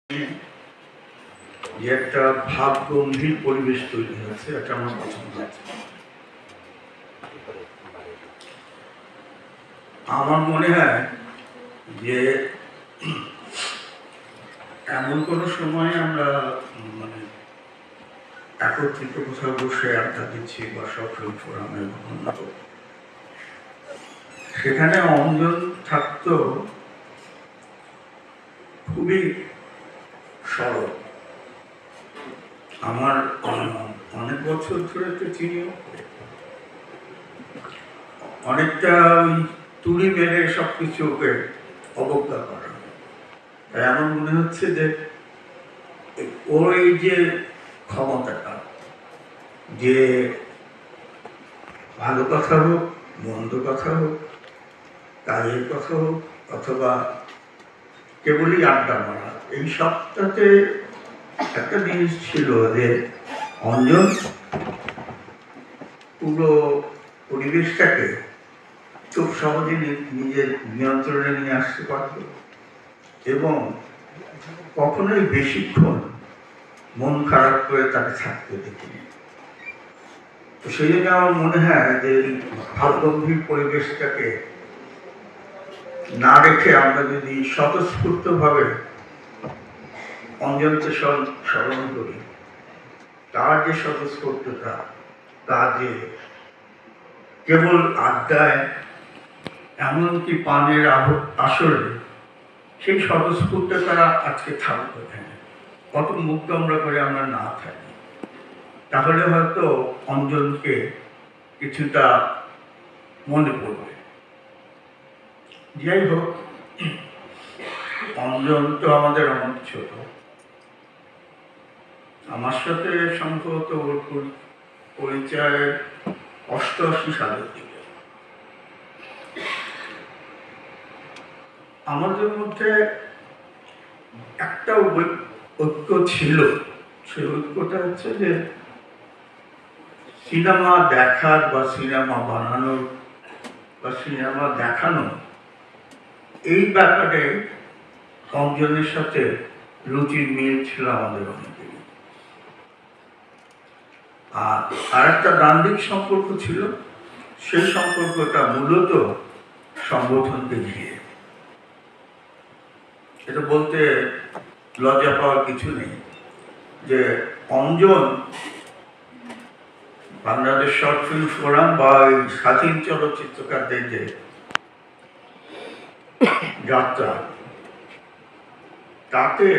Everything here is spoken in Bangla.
যে একটা ভাব গম্ভীর পরিবেশ তৈরি হয়েছে, এটা আমার পছন্দ হচ্ছে। আমার মনে হয় যে এমন কোনো সময় আমরা মানে একত্রিত কোথাও বসে আড্ডা দিচ্ছি বা শর্ট ফিল্ম ফোরামে সেখানে অঞ্জন থাকতো খুবই সরল। আমার অনেক বছর ধরে তো চিনিও অনেকটা ওই তুড়ি মেরে সবকিছু ওকে অবজ্ঞা করা। তাই আমার মনে হচ্ছে যে ওর এই যে ক্ষমতাটা, যে ভালো কথা হোক, মন্দ কথা হোক, কাজের কথা হোক, অথবা কেবলই আড্ডা মারা, এই সবটাতে একটা জিনিস ছিল যে অঞ্জন পুরো পরিবেশটাকে খুব সহজে নিজের নিয়ন্ত্রণে নিয়ে আসতে পারত এবং কখনোই বেশিক্ষণ মন খারাপ করে তাকে থাকতে দেখিনি। তো সেই জন্য আমার মনে হয় যে ভাবগম্ভীর পরিবেশটাকে না রেখে আমরা যদি স্বতঃস্ফূর্তভাবে অঞ্জনকে স্মরণ করি, তার যে স্বতঃস্ফূর্ততা, কাজে, কেবল আড্ডায়, এমনকি পানের আসরে, সেই স্বতঃস্ফূর্ততা আজকে থাকবে এখানে। কত মুখ আমরা করে আমরা না থাকি, তাহলে হয়তো অঞ্জনকে কিছুটা মনে পড়বে। যাই হোক, অঞ্জন তো আমাদের অনেক ছোট। আমার সাথে সম্ভবত ওর পরিচয় 88 সালের দিকে। আমাদের মধ্যে একটা ঐক্য ছিল, সেই ঐক্যটা হচ্ছে যে সিনেমা দেখার বা সিনেমা বানানোর বা সিনেমা দেখানো, এই ব্যাপারে অঞ্জনের সাথে রুচির মিল ছিল আমাদের অনেকেরই। আর একটা দ্বান্দ্বিক সম্পর্ক ছিল, সেই সম্পর্কটা মূলত সংগঠনকে ঘিরে। এটা বলতে লজ্জা পাওয়ার কিছু নেই যে Anjan Bangladesh short film forum বা স্বাধীন চলচ্চিত্রকারদের যে যাত্রা, তাতে